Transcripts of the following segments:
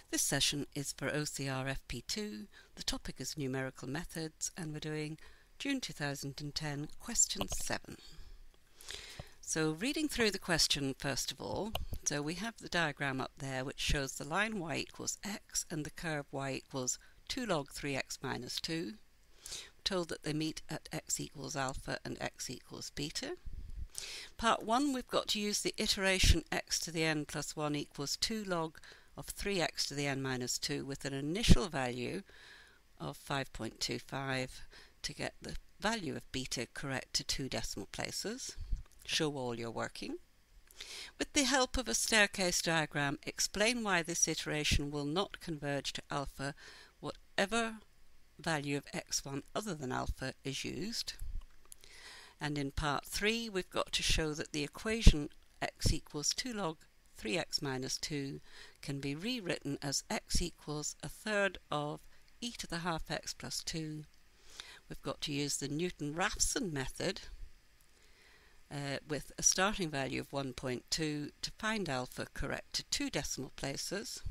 This session is for OCR FP2. The topic is numerical methods, and we're doing June 2010, question 7. So reading through the question first of all, so we have the diagram up there which shows the line y equals x and the curve y equals 2 log 3x minus 2. We're told that they meet at x equals alpha and x equals beta. Part 1, we've got to use the iteration x to the n plus 1 equals 2 log of 3x to the n minus 2 with an initial value of 5.25 to get the value of beta correct to 2 decimal places. Show all your working. With the help of a staircase diagram, explain why this iteration will not converge to alpha whatever value of x1 other than alpha is used. And in part 3, we've got to show that the equation x equals 2 log 3x minus 2 can be rewritten as x equals a third of e to the half x plus 2. We've got to use the Newton-Raphson method with a starting value of 1.2 to find alpha correct to 2 decimal places.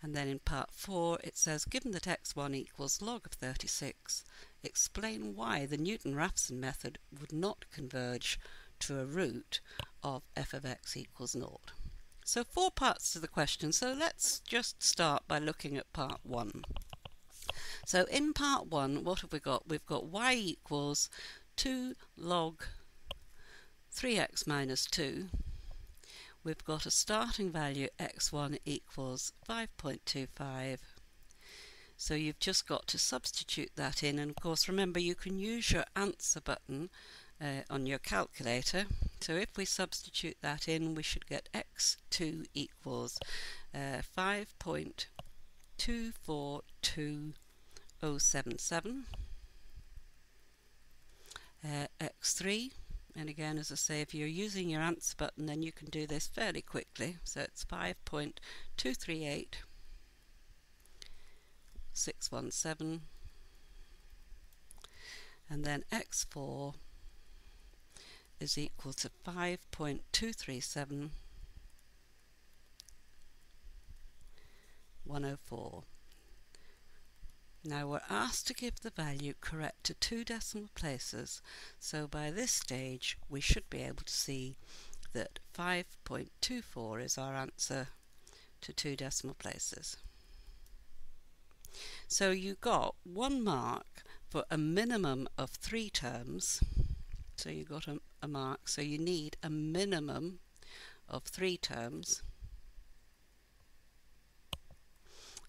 And then in part 4 it says, given that x1 equals log of 36, explain why the Newton-Raphson method would not converge to a root of f of x equals 0. So 4 parts to the question, so let's just start by looking at part 1. So in part 1, what have we got? We've got y equals 2 log 3x minus 2. We've got a starting value x1 equals 5.25. So you've just got to substitute that in, and of course remember you can use your answer button on your calculator. So if we substitute that in, we should get x2 equals 5.242077. x3, and again, as I say, if you're using your answer button, then you can do this fairly quickly. So it's 5.238617, and then x4 is equal to 5.237104. Now we're asked to give the value correct to 2 decimal places, so by this stage we should be able to see that 5.24 is our answer to 2 decimal places. So you got 1 mark for a minimum of 3 terms. So you got a mark, so you need a minimum of 3 terms,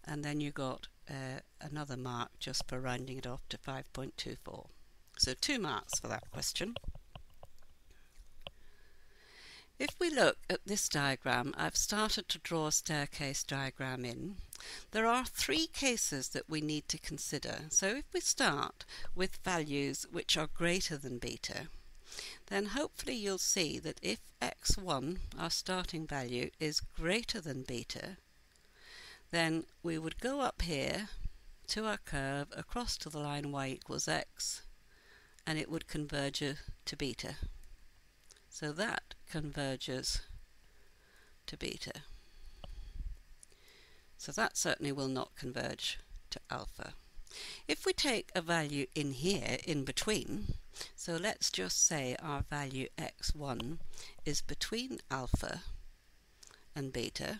and then you got another mark just for rounding it off to 5.24. So 2 marks for that question. If we look at this diagram, I've started to draw a staircase diagram in. There are 3 cases that we need to consider. So if we start with values which are greater than beta, then hopefully you'll see that if x1, our starting value, is greater than beta, then we would go up here to our curve across to the line y equals x, and it would converge to beta. So that converges to beta. So that certainly will not converge to alpha. If we take a value in here, in between, so let's just say our value x1 is between alpha and beta,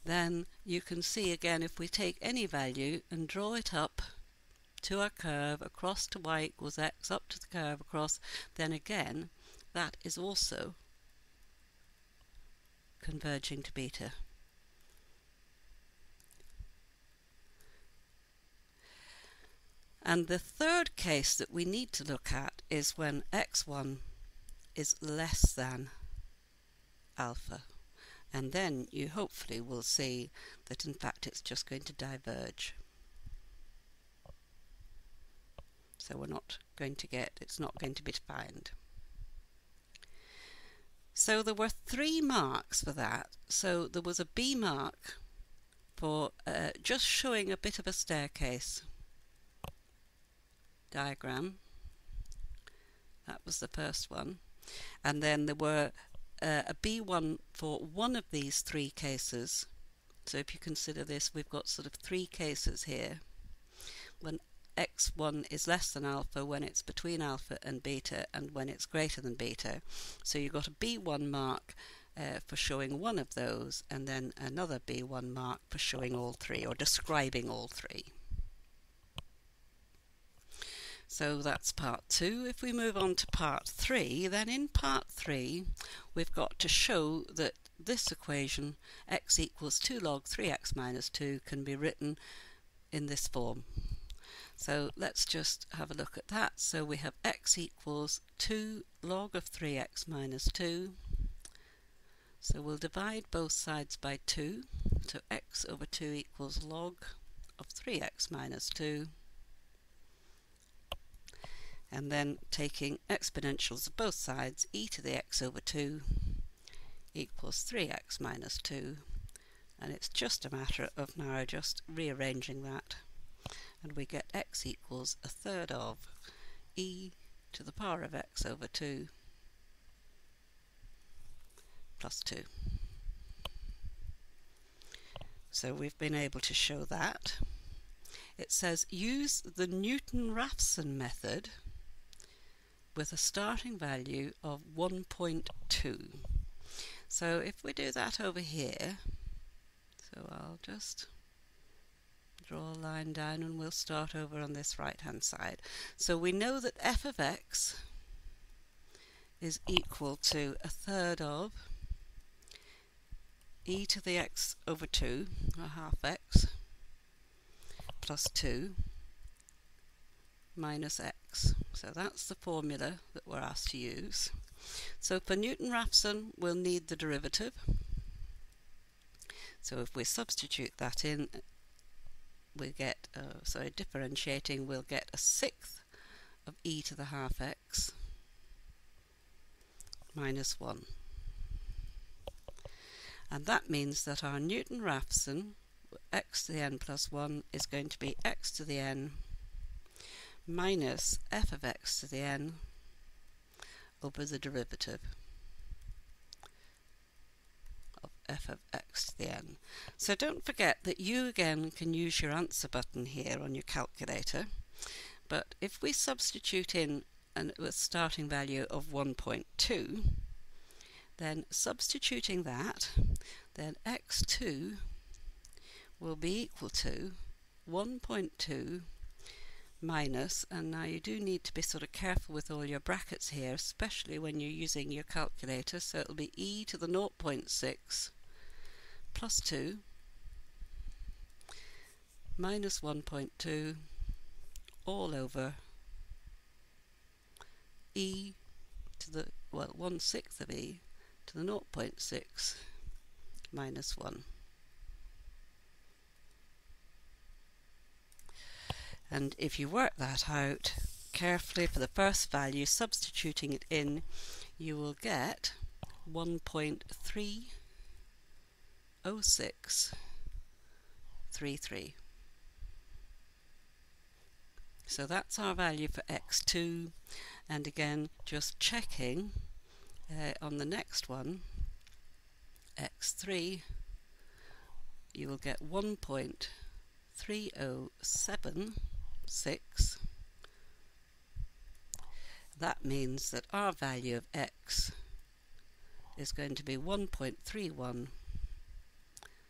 then you can see again, if we take any value and draw it up to our curve across to y equals x, up to the curve across, then again that is also converging to beta. And the third case that we need to look at is when x1 is less than alpha. And then you hopefully will see that in fact it's just going to diverge. So we're not going to get, it's not going to be defined. So there were 3 marks for that. So there was a B mark for just showing a bit of a staircase diagram. That was the first one. And then there were a B1 for one of these three cases. So if you consider this, we've got sort of three cases here. When x1 is less than alpha, when it's between alpha and beta, and when it's greater than beta. So you've got a B1 mark for showing one of those, and then another B1 mark for showing all three, or describing all three. So that's part 2. If we move on to part 3, then in part 3 we've got to show that this equation, x equals 2 log 3x minus 2, can be written in this form. So let's just have a look at that. So we have x equals 2 log of 3x minus 2. So we'll divide both sides by 2. So x over 2 equals log of 3x minus 2. And then taking exponentials of both sides, e to the x over 2 equals 3x minus 2. And it's just a matter of now just rearranging that. And we get x equals a third of e to the power of x over 2 plus 2. So we've been able to show that. It says use the Newton-Raphson method with a starting value of 1.2. So if we do that over here, so I'll just draw a line down and we'll start over on this right hand side. So we know that f of x is equal to a third of e to the x over 2, or half x, plus 2 minus x. So that's the formula that we're asked to use. So for Newton-Raphson we'll need the derivative. So if we substitute that in, we get, differentiating, we'll get a sixth of e to the half x minus 1. And that means that our Newton-Raphson, x to the n plus 1, is going to be x to the n minus f of x to the n over the derivative of f of x to the n. So don't forget that you again can use your answer button here on your calculator, but if we substitute in a starting value of 1.2, then substituting that, then x2 will be equal to 1.2 minus, and now you do need to be sort of careful with all your brackets here, especially when you're using your calculator, so it'll be e to the 0.6 plus 2 minus 1.2 all over e to the, 1/6 of e to the 0.6 minus 1. And if you work that out carefully for the first value, substituting it in, you will get 1.30633. So that's our value for x2, and again just checking on the next one, x3, you will get 1.3076. That means that our value of x is going to be 1.31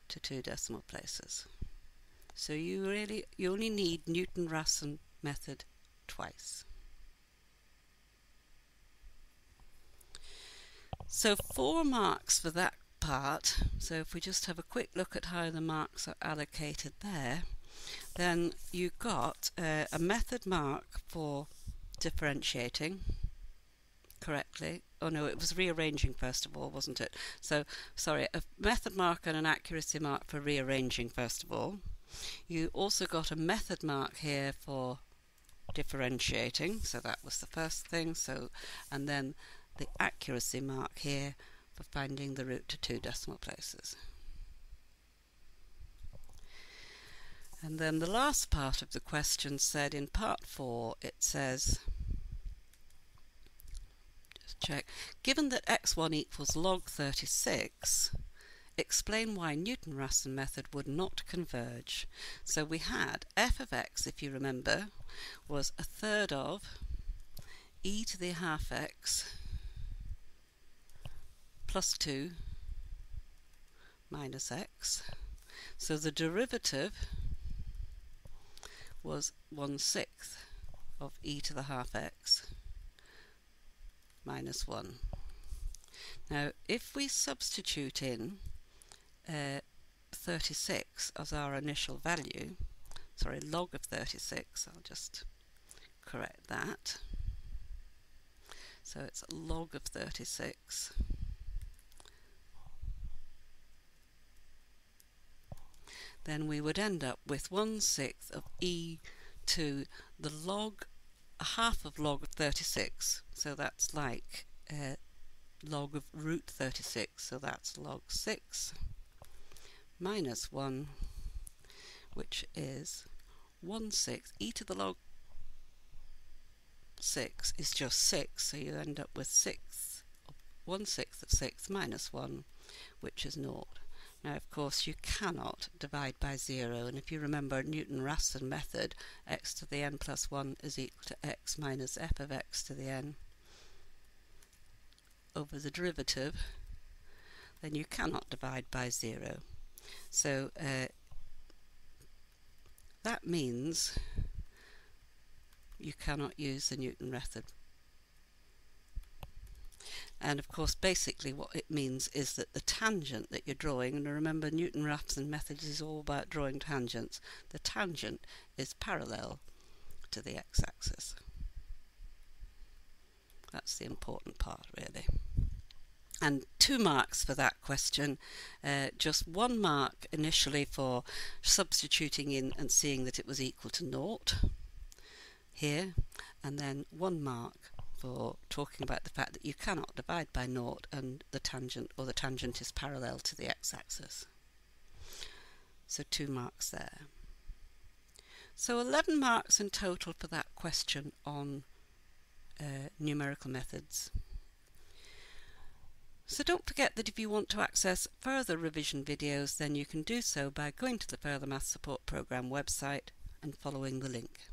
to 2 decimal places. So you only need Newton-Raphson method twice. So 4 marks for that part. So if we just have a quick look at how the marks are allocated there, then you got a method mark for differentiating correctly. Oh no, it was rearranging first of all, wasn't it? So, sorry, a method mark and an accuracy mark for rearranging first of all. You also got a method mark here for differentiating, so that was the first thing. So, and then the accuracy mark here for finding the root to 2 decimal places. And then the last part of the question said in part 4, it says Just check. Given that x1 equals log 36, explain why Newton-Raphson method would not converge. So we had f of x, if you remember, was a third of e to the half x plus 2 minus x. So the derivative was 1/6 of e to the half x minus 1. Now if we substitute in 36 as our initial value, sorry, log of 36, I'll just correct that. So it's log of 36 then we would end up with 1/6 of e to the log, a half of log of 36, so that's like log of root 36, so that's log 6 minus 1, which is 1/6. E to the log 6 is just 6, so you end up with 1/6 of 6 minus 1, which is 0. Now, of course, you cannot divide by 0, and if you remember Newton-Raphson method, x to the n plus 1 is equal to x minus f of x to the n over the derivative, then you cannot divide by 0. So that means you cannot use the Newton method. And of course, basically what it means is that the tangent that you're drawing, and remember Newton-Raphson method is all about drawing tangents, the tangent is parallel to the x-axis. That's the important part, really. And 2 marks for that question, just 1 mark initially for substituting in and seeing that it was equal to 0 here, and then 1 mark for talking about the fact that you cannot divide by 0 and the tangent is parallel to the x-axis. So 2 marks there. So 11 marks in total for that question on numerical methods. So don't forget that if you want to access further revision videos, then you can do so by going to the Further Maths Support Programme website and following the link.